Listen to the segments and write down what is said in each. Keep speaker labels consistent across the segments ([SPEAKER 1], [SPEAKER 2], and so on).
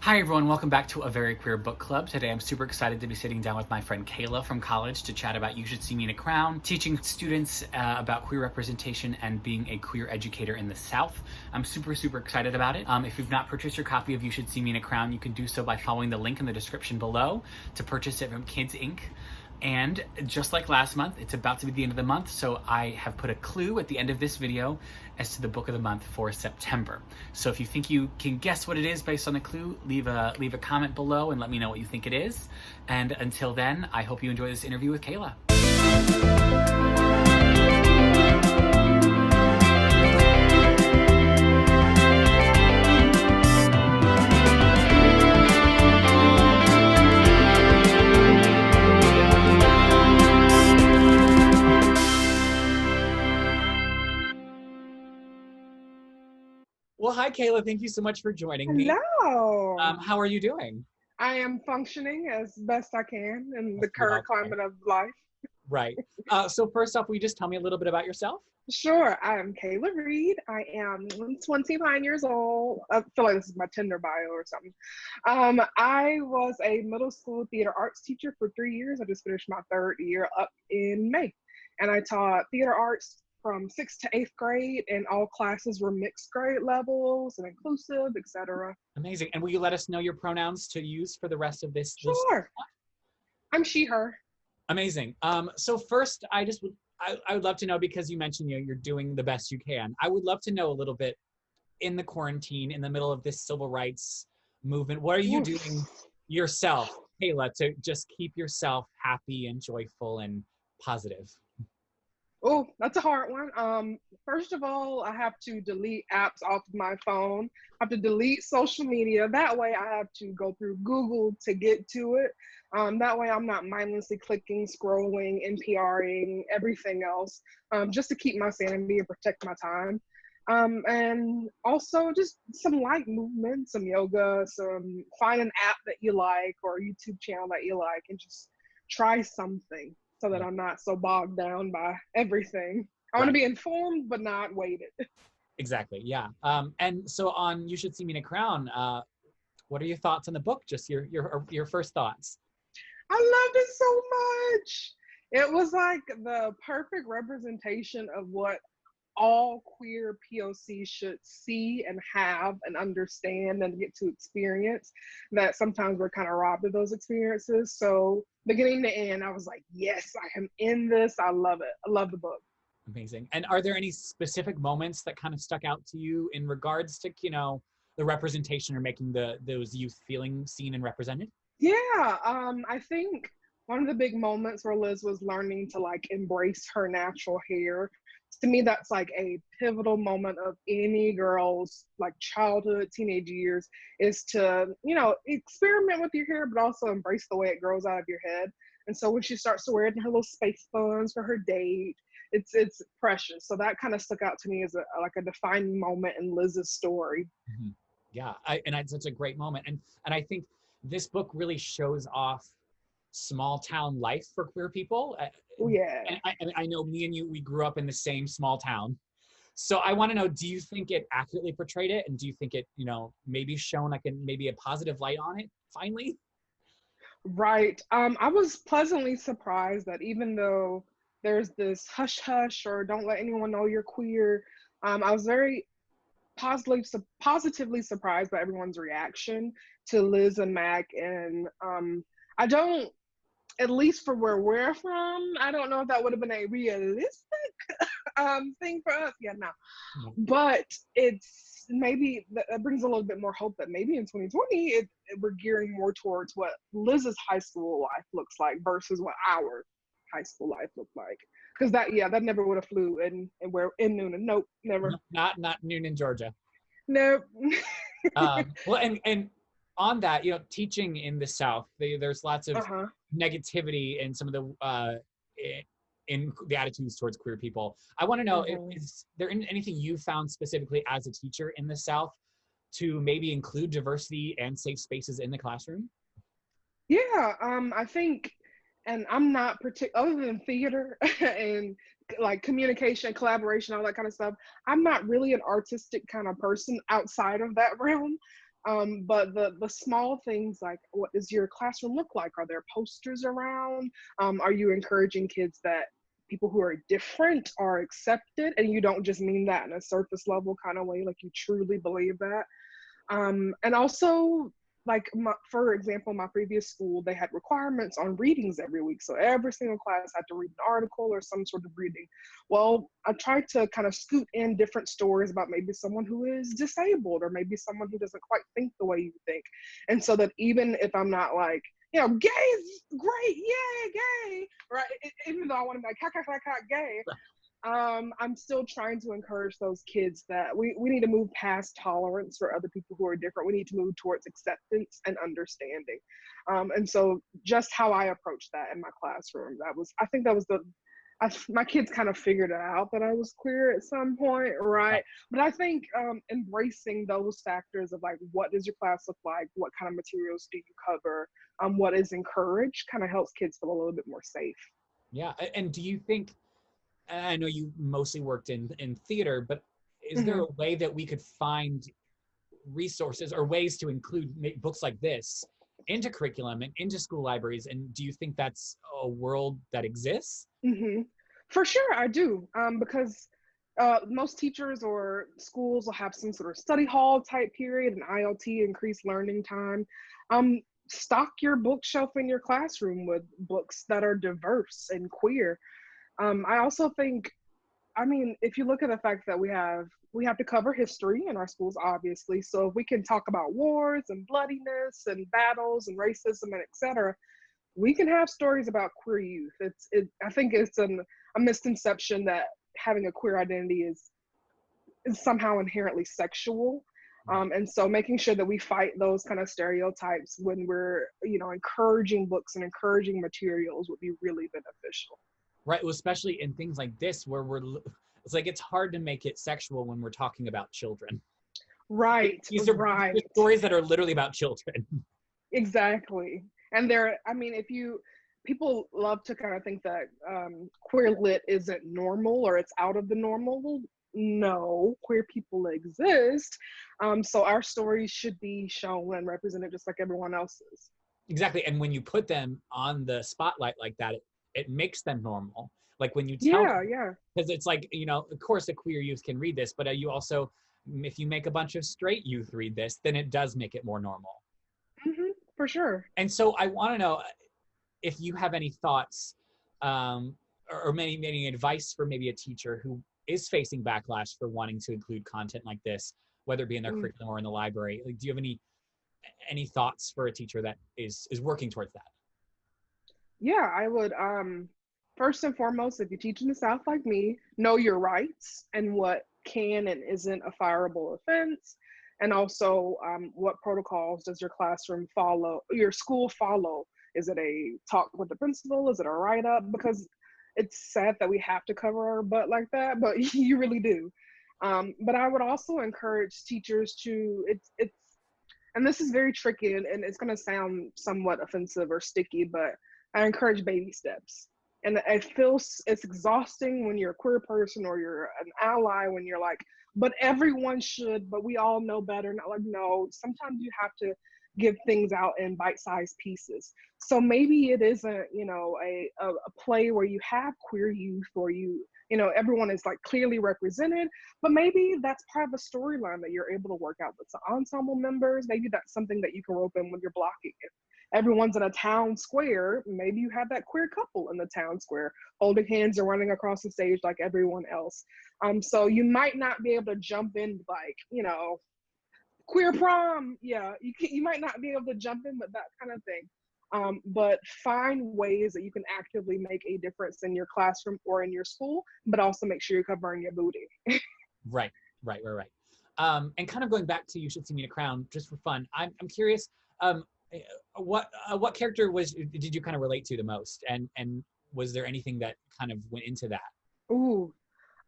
[SPEAKER 1] Hi everyone, welcome back to A Very Queer Book Club. Today I'm super excited to be sitting down with my friend Kayla from college to chat about You Should See Me in a Crown, teaching students about queer representation and being a queer educator in the South. I'm super excited about it. If you've not purchased your copy of You Should See Me in a Crown, you can do so by following the link in the description below to purchase it from Kids Inc. And just like last month, it's about to be the end of the month, so I have put a clue at the end of this video as to the book of the month for September. So if you think you can guess what it is based on the clue, leave a comment below and let me know what you think it is. And until then, I hope you enjoy this interview with Kayla. Well, hi, Kayla. Thank you so much for joining me.
[SPEAKER 2] Hello.
[SPEAKER 1] How are you doing?
[SPEAKER 2] I am functioning as best I can in the
[SPEAKER 1] We all
[SPEAKER 2] current climate of life.
[SPEAKER 1] Right. So first off, will you just tell me a little bit about yourself?
[SPEAKER 2] Sure, I am Kayla Reid. I am 29 years old. I feel like this is my Tinder bio or something. I was a middle school theater arts teacher for 3 years. I just finished my third year up in May. And I taught theater arts from 6th to 8th grade, and all classes were mixed grade levels and inclusive, etc.
[SPEAKER 1] Amazing. And will you let us know your pronouns to use for the rest of this?
[SPEAKER 2] Sure. I'm she, her.
[SPEAKER 1] Amazing. So first, I would love to know, because you mentioned you're doing the best you can. I would love to know a little bit in the quarantine, in the middle of this civil rights movement. What are you doing yourself, Kayla, to just keep yourself happy and joyful and positive?
[SPEAKER 2] Oh, that's a hard one. First of all, I have to delete apps off of my phone. I have to delete social media. That way I have to go through Google to get to it. That way I'm not mindlessly clicking, scrolling, NPRing, everything else, just to keep my sanity and protect my time. And also just some light movement, some yoga, find an app that you like or a YouTube channel that you like and just try something so that I'm not so bogged down by everything. I want to be informed, but not weighted.
[SPEAKER 1] Exactly. Yeah. And so on You Should See Me in a Crown, what are your thoughts on the book? Just your first thoughts.
[SPEAKER 2] I loved it so much. It was like the perfect representation of what all queer POC should see and have and understand and get to experience, that sometimes we're kind of robbed of those experiences. So beginning to end, I was like, yes, I am in this. I love it. I love the book.
[SPEAKER 1] Amazing. And are there any specific moments that kind of stuck out to you in regards to, the representation or making those youth feeling seen and represented?
[SPEAKER 2] Yeah, I think one of the big moments where Liz was learning to like embrace her natural hair, to me that's like a pivotal moment of any girl's like childhood, teenage years, is to, experiment with your hair, but also embrace the way it grows out of your head. And so when she starts to wear it in her little space buns for her date, it's precious. So that kind of stuck out to me as a defining moment in Liz's story.
[SPEAKER 1] Mm-hmm. Yeah, and it's such a great moment, and I think this book really shows off small town life for queer people.
[SPEAKER 2] Oh yeah.
[SPEAKER 1] And I know me and you, we grew up in the same small town. So I want to know, do you think it accurately portrayed it? And do you think it, maybe shown like maybe a positive light on it finally?
[SPEAKER 2] Right. I was pleasantly surprised that even though there's this hush hush or don't let anyone know you're queer, I was very positively surprised by everyone's reaction to Liz and Mac. And I don't, at least for where we're from, I don't know if that would have been a realistic thing for us. Yeah, no. But it's maybe that brings a little bit more hope that maybe in 2020 we're gearing more towards what Liz's high school life looks like versus what our high school life looked like. Because that never would have flew in Noonan. Nope, never.
[SPEAKER 1] Not Noonan, Georgia.
[SPEAKER 2] Nope.
[SPEAKER 1] Well, and on that, teaching in the South, there's lots of negativity in some of the in the attitudes towards queer people. I want to know, is there anything you found specifically as a teacher in the South to maybe include diversity and safe spaces in the classroom?
[SPEAKER 2] Yeah, I think, and I'm not other than theater and like communication, collaboration, all that kind of stuff. I'm not really an artistic kind of person outside of that realm. But the small things like, what does your classroom look like? Are there posters around? Are you encouraging kids that people who are different are accepted, and you don't just mean that in a surface level kind of way, like you truly believe that? And also, like for example, my previous school, they had requirements on readings every week. So every single class had to read an article or some sort of reading. Well, I tried to kind of scoot in different stories about maybe someone who is disabled or maybe someone who doesn't quite think the way you think. And so that even if I'm not like, gay is great, yay, gay, right? Even though I want to be like, gay, I'm still trying to encourage those kids that we need to move past tolerance for other people who are different. We need to move towards acceptance and understanding. And so just how I approached that in my classroom, I think that was my kids kind of figured it out that I was queer at some point, right? But I think embracing those factors of like, what does your class look like? What kind of materials do you cover? What is encouraged kind of helps kids feel a little bit more safe.
[SPEAKER 3] Yeah. And do you think, I know you mostly worked in theater, but is there a way that we could find resources or ways to include books like this into curriculum and into school libraries? And do you think that's a world that exists?
[SPEAKER 2] For sure, I do. Because most teachers or schools will have some sort of study hall type period, an ILT, increased learning time. Stock your bookshelf in your classroom with books that are diverse and queer. I also think, if you look at the fact that we have to cover history in our schools, obviously. So if we can talk about wars and bloodiness and battles and racism and etc., we can have stories about queer youth. I think it's a misconception that having a queer identity is somehow inherently sexual. And so making sure that we fight those kind of stereotypes when we're, encouraging books and encouraging materials would be really beneficial.
[SPEAKER 3] Right. Well, especially in things like this where it's like, it's hard to make it sexual when we're talking about children.
[SPEAKER 2] Right.
[SPEAKER 3] These are stories that are literally about children.
[SPEAKER 2] Exactly. And people love to kind of think that queer lit isn't normal or it's out of the normal. Well, no, queer people exist. So our stories should be shown and represented just like everyone else's.
[SPEAKER 3] Exactly. And when you put them on the spotlight like that, it makes them normal. Like when you tell them, because it's like, of course, a queer youth can read this, but you also, if you make a bunch of straight youth read this, then it does make it more normal.
[SPEAKER 2] For sure.
[SPEAKER 3] And so I want to know if you have any thoughts or maybe advice for maybe a teacher who is facing backlash for wanting to include content like this, whether it be in their curriculum or in the library. Like, do you have any thoughts for a teacher that is working towards that?
[SPEAKER 2] Yeah, I would, first and foremost, if you teach in the South like me, know your rights and what can and isn't a fireable offense. And also, what protocols does your classroom follow, your school follow? Is it a talk with the principal? Is it a write-up? Because it's sad that we have to cover our butt like that, but you really do. But I would also encourage teachers to, and this is very tricky and it's going to sound somewhat offensive or sticky, but I encourage baby steps. And it's exhausting when you're a queer person or you're an ally when you're like, but everyone should, but we all know better. Not like, no, sometimes you have to give things out in bite-sized pieces. So maybe it isn't, a play where you have queer youth or everyone is like clearly represented, but maybe that's part of a storyline that you're able to work out with some ensemble members. Maybe that's something that you can rope in when you're blocking it. Everyone's in a town square, maybe you have that queer couple in the town square holding hands and running across the stage like everyone else. So you might not be able to jump in like, queer prom. Yeah, you might not be able to jump in, but that kind of thing. But find ways that you can actively make a difference in your classroom or in your school, but also make sure you're covering your booty.
[SPEAKER 3] Right. And kind of going back to You Should See Me in a Crown, just for fun, I'm curious, what character did you kind of relate to the most, and was there anything that kind of went into that?
[SPEAKER 2] Ooh,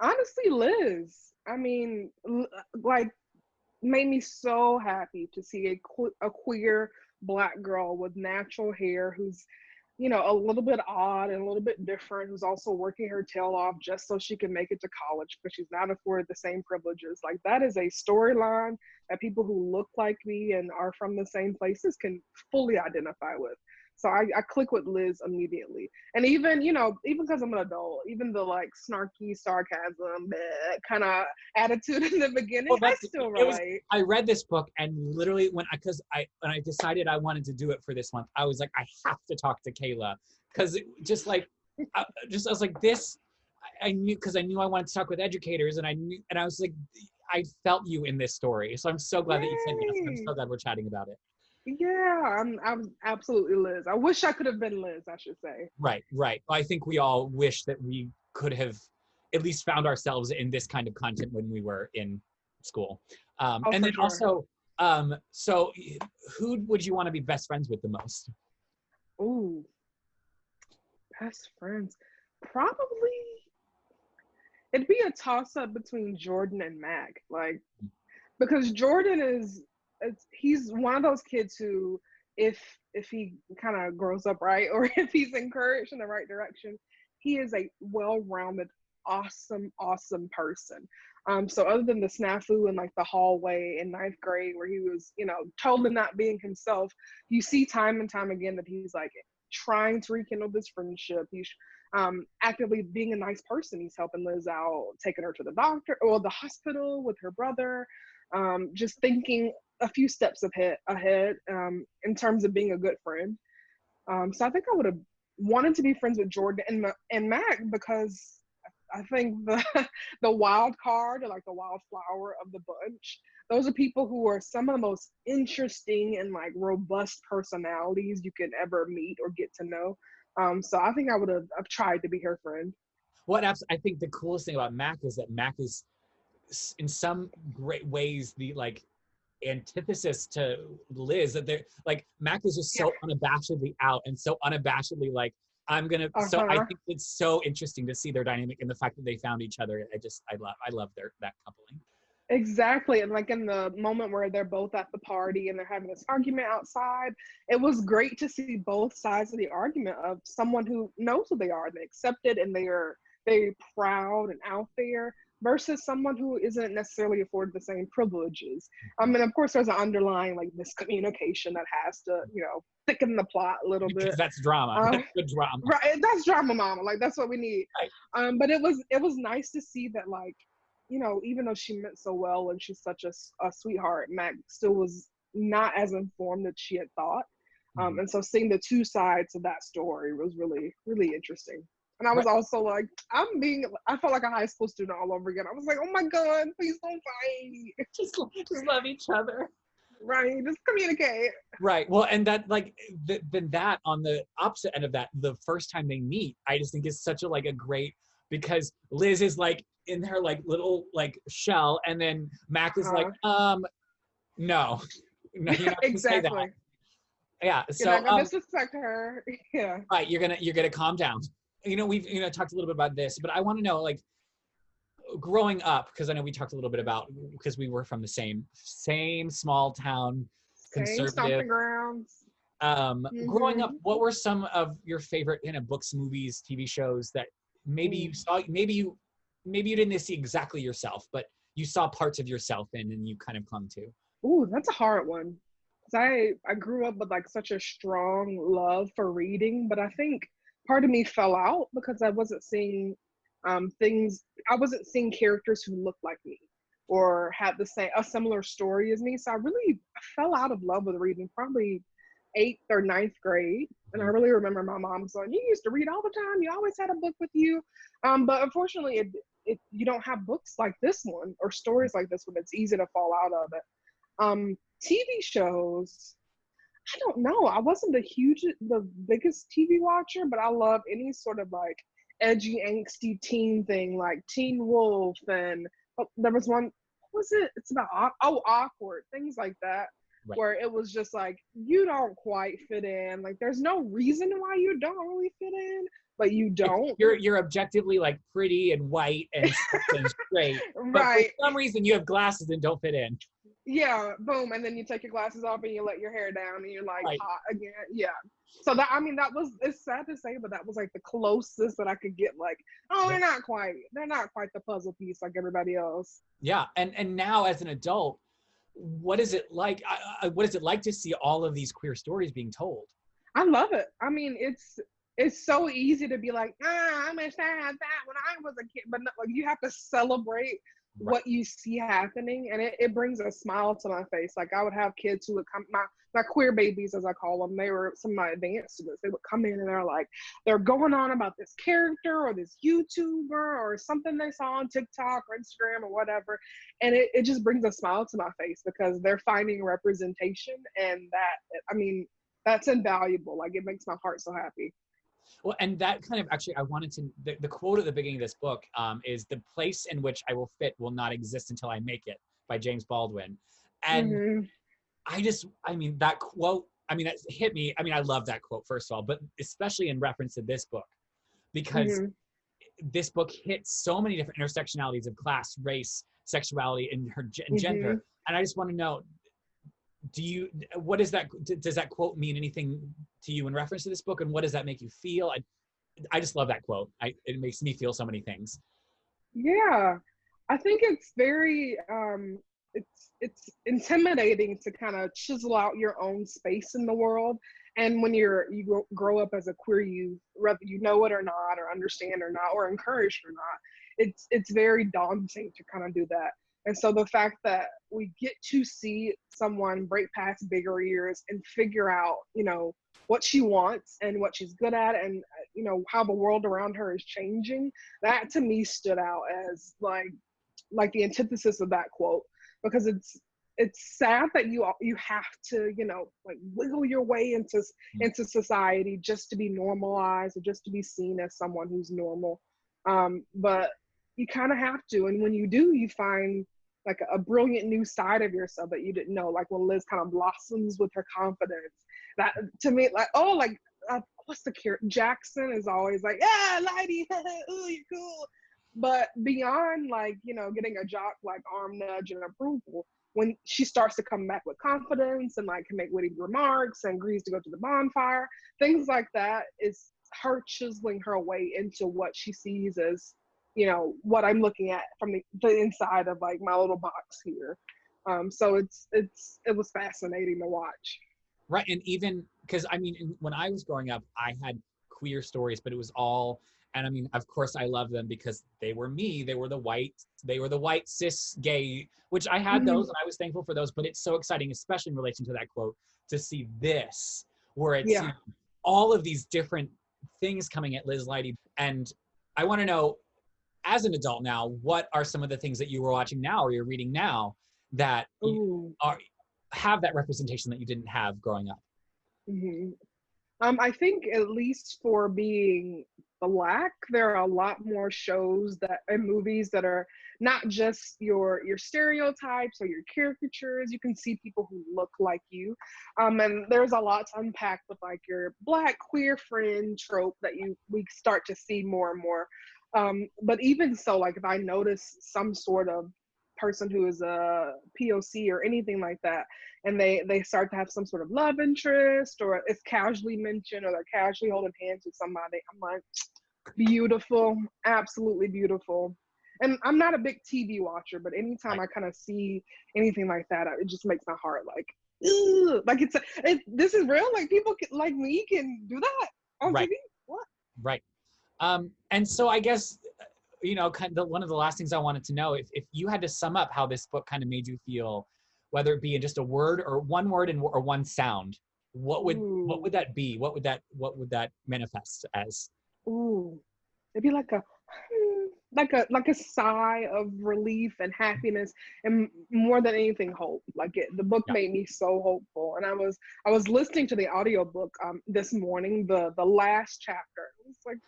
[SPEAKER 2] honestly, Liz. Like, made me so happy to see a queer Black girl with natural hair who's a little bit odd and a little bit different, who's also working her tail off just so she can make it to college because she's not afforded the same privileges. Like, that is a storyline that people who look like me and are from the same places can fully identify with. So I click with Liz immediately. And even, even because I'm an adult, even the like snarky sarcasm kind of attitude in the beginning, I still relate.
[SPEAKER 3] I read this book, and literally when I decided I wanted to do it for this month, I was like, I have to talk to Kayla, because I was like, this, I knew, because I knew I wanted to talk with educators, and I was like, I felt you in this story. So I'm so glad that you said yes. I'm so glad we're chatting about it.
[SPEAKER 2] Yeah, I'm absolutely Liz. I wish I could have been Liz, I should say.
[SPEAKER 3] Right. I think we all wish that we could have at least found ourselves in this kind of content when we were in school. And then also, so who would you want to be best friends with the most?
[SPEAKER 2] Ooh, best friends. Probably, it'd be a toss-up between Jordan and Mac. Like, because Jordan he's one of those kids who, if he kind of grows up right, or if he's encouraged in the right direction, he is a well-rounded, awesome person. So other than the snafu in like the hallway in 9th grade where he was, totally not being himself, you see time and time again that he's like trying to rekindle this friendship. He's actively being a nice person. He's helping Liz out, taking her to the doctor or the hospital with her brother, just thinking a few steps ahead in terms of being a good friend. So I think I would have wanted to be friends with Jordan and Mac, because I think the wild card, or like the wildflower of the bunch, those are people who are some of the most interesting and like robust personalities you can ever meet or get to know. So I think I would have tried to be her friend.
[SPEAKER 3] I think the coolest thing about Mac is that Mac is in some great ways the like antithesis to Liz, that they're like, Mac is just so unabashedly out and so unabashedly like, so I think it's so interesting to see their dynamic and the fact that they found each other. I love that coupling.
[SPEAKER 2] Exactly. And like in the moment where they're both at the party and they're having this argument outside, it was great to see both sides of the argument of someone who knows who they are and they accept it and they are very proud and out there, versus someone who isn't necessarily afforded the same privileges. And of course there's an underlying like miscommunication that has to, thicken the plot a little bit.
[SPEAKER 3] Because that's drama. That's good drama.
[SPEAKER 2] Right. That's drama, mama. Like, that's what we need. Right. But it was nice to see that, like, even though she meant so well and she's such a sweetheart, Mac still was not as informed as she had thought. And so seeing the two sides of that story was really, really interesting. And I was also like, I felt like a high school student all over again. I was like, oh my God, please don't fight.
[SPEAKER 3] Just love each other.
[SPEAKER 2] Right, just communicate.
[SPEAKER 3] Right, well, and that, like, then that on the opposite end of that, the first time they meet, I just think is such a great, because Liz is like in her like little like shell, and then Mac is like, no, you're not
[SPEAKER 2] exactly.
[SPEAKER 3] Say that. Yeah, so
[SPEAKER 2] you're not gonna disrespect her. Yeah.
[SPEAKER 3] Right, you're gonna calm down. We've talked a little bit about this, but I want to know, like, growing up, because I know we talked a little bit about, because we were from the same small town, conservative grounds. Growing up, what were some of your favorite books, movies, TV shows that maybe you saw, maybe you didn't see exactly yourself, but you saw parts of yourself in and you kind of clung to?
[SPEAKER 2] Ooh, that's a hard one. I grew up with like such a strong love for reading, but I think part of me fell out because I wasn't seeing I wasn't seeing characters who looked like me or had a similar story as me. So I really fell out of love with reading probably 8th or 9th grade. And I really remember my mom saying, you used to read all the time. You always had a book with you. But unfortunately, you don't have books like this one or stories like this one. It's easy to fall out of it. TV shows, I don't know. I wasn't the biggest TV watcher, but I love any sort of like edgy, angsty teen thing, like Teen Wolf, and there was one, what was it? It's about Awkward, things like that, right. Where it was just like, you don't quite fit in. Like, there's no reason why you don't really fit in, but you don't.
[SPEAKER 3] You're objectively like pretty and white and straight, right? But for some reason you have glasses and don't fit in.
[SPEAKER 2] Yeah, boom, and then you take your glasses off and you let your hair down and you're like
[SPEAKER 3] Right.
[SPEAKER 2] hot again. Yeah. So that, I mean, that was, it's sad to say, but that was like the closest that I could get. Like, oh,
[SPEAKER 3] Yeah.
[SPEAKER 2] they're not quite the puzzle piece like everybody else.
[SPEAKER 3] Yeah. And now as an adult, what is it like? What is it like to see all of these queer stories being told?
[SPEAKER 2] I love it. I mean, it's so easy to be like, I wish I had that when I was a kid, but no, like you have to celebrate
[SPEAKER 3] Right.
[SPEAKER 2] what you see happening, and it brings a smile to my face. Like I would have kids who would come, my queer babies as I call them, they were some of my advanced students. They would come in and they're like, they're going on about this character or this YouTuber or something they saw on TikTok or Instagram or whatever, and it just brings a smile to my face because they're finding representation, and that, I mean, that's invaluable. Like it makes my heart so happy.
[SPEAKER 3] Well, and that kind of actually, I wanted to, the quote at the beginning of this book is the place in which I will fit will not exist until I make it by James Baldwin. And
[SPEAKER 2] Mm-hmm.
[SPEAKER 3] I mean, that quote, I mean, that hit me. I mean, I love that quote, first of all, but especially in reference to this book, because
[SPEAKER 2] Mm-hmm.
[SPEAKER 3] this book hits so many different intersectionalities of class, race, sexuality, and and
[SPEAKER 2] Mm-hmm.
[SPEAKER 3] gender. And I just want to know, what is that, does that quote mean anything to you in reference to this book? And what does that make you feel? I just love that quote. It makes me feel so many things.
[SPEAKER 2] Yeah, I think it's very it's intimidating to kind of chisel out your own space in the world. And when you grow up as a queer youth, whether you know it or not, or understand or not, or encouraged or not, it's very daunting to kind of do that. And so the fact that we get to see someone break past bigger ears and figure out, what she wants and what she's good at, and how the world around her is changing, that to me stood out as like the antithesis of that quote, because it's sad that you have to like wiggle your way into society just to be normalized or just to be seen as someone who's normal, but you kind of have to, and when you do, you find like a brilliant new side of yourself that you didn't know, like when Liz kind of blossoms with her confidence. That to me, like, oh, like what's the character? Jackson is always like, yeah, lady, ooh, you're cool. But beyond like, getting a jock like arm nudge and approval, when she starts to come back with confidence and like can make witty remarks and agrees to go to the bonfire, things like that is her chiseling her way into what she sees as, what I'm looking at from the inside of like my little box here. So it was fascinating to watch.
[SPEAKER 3] Right. And even because I mean, when I was growing up, I had queer stories, but it was all, and I mean, of course I love them because they were me. They were the white cis gay, which I had
[SPEAKER 2] Mm-hmm.
[SPEAKER 3] those and I was thankful for those, but it's so exciting, especially in relation to that quote, to see this, where it's,
[SPEAKER 2] Yeah.
[SPEAKER 3] all of these different things coming at Liz Lighty. And I want to know, as an adult now, what are some of the things that you were watching now or you're reading now that
[SPEAKER 2] Ooh.
[SPEAKER 3] are have that representation that you didn't have growing up?
[SPEAKER 2] Mm-hmm. I think at least for being Black, there are a lot more shows that and movies that are not just your stereotypes or your caricatures. You can see people who look like you, and there's a lot to unpack with like your Black queer friend trope that we start to see more and more. But even so, like if I notice some sort of person who is a POC or anything like that, and they start to have some sort of love interest or it's casually mentioned or they're casually holding hands with somebody, I'm like, beautiful, absolutely beautiful. And I'm not a big TV watcher, but anytime
[SPEAKER 3] Right.
[SPEAKER 2] I kind of see anything like that, it just makes my heart like, ugh. Like this is real. Like people like me can do that on
[SPEAKER 3] Right.
[SPEAKER 2] TV. What?
[SPEAKER 3] Right. And so I guess, kind of one of the last things I wanted to know, if you had to sum up how this book kind of made you feel, whether it be in just a word or one word or one sound, what would
[SPEAKER 2] Ooh,
[SPEAKER 3] that be? What would that manifest as?
[SPEAKER 2] ooh. It'd be like a like a sigh of relief and happiness, and more than anything, hope. Like the book
[SPEAKER 3] Yeah.
[SPEAKER 2] made me so hopeful, and I was listening to the audiobook this morning, the last chapter. It was like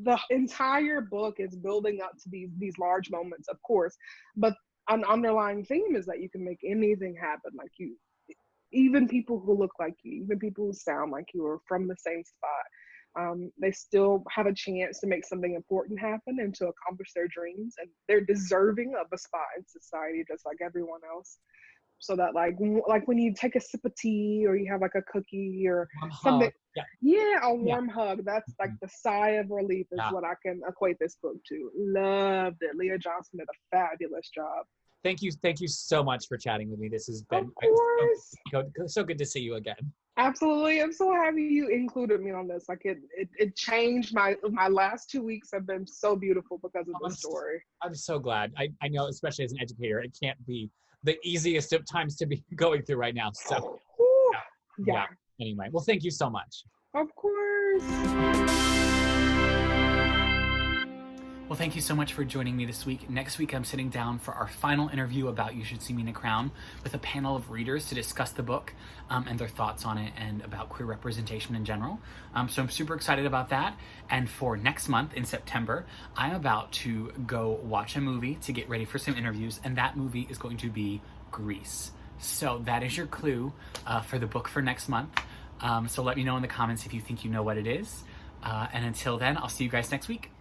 [SPEAKER 2] the entire book is building up to these large moments, of course, but an underlying theme is that you can make anything happen. Like even people who look like you, even people who sound like you, are from the same spot. They still have a chance to make something important happen and to accomplish their dreams, and they're deserving of a spot in society just like everyone else. So that like when you take a sip of tea or you have like a cookie or
[SPEAKER 3] Warm
[SPEAKER 2] something,
[SPEAKER 3] hug. Yeah.
[SPEAKER 2] yeah, a
[SPEAKER 3] Yeah.
[SPEAKER 2] warm hug. That's like
[SPEAKER 3] Mhm.
[SPEAKER 2] the sigh of relief is
[SPEAKER 3] Yeah.
[SPEAKER 2] what I can equate this book to. Loved it. Leah Johnson did a fabulous job.
[SPEAKER 3] Thank you so much for chatting with me. This has been
[SPEAKER 2] Of course.
[SPEAKER 3] so good to see you again.
[SPEAKER 2] Absolutely. I'm so happy you included me on this. Like it changed my last 2 weeks have been so beautiful because of this story.
[SPEAKER 3] I'm so glad. I know, especially as an educator, it can't be the easiest of times to be going through right now. So
[SPEAKER 2] Whew.
[SPEAKER 3] yeah.
[SPEAKER 2] Yeah.
[SPEAKER 3] Anyway, well, thank you so much.
[SPEAKER 2] Of course.
[SPEAKER 1] Well, thank you so much for joining me this week. Next week, I'm sitting down for our final interview about You Should See Me in a Crown with a panel of readers to discuss the book and their thoughts on it and about queer representation in general. So I'm super excited about that. And for next month in September, I'm about to go watch a movie to get ready for some interviews, and that movie is going to be Grease. So that is your clue for the book for next month. So let me know in the comments if you think you know what it is. And until then, I'll see you guys next week.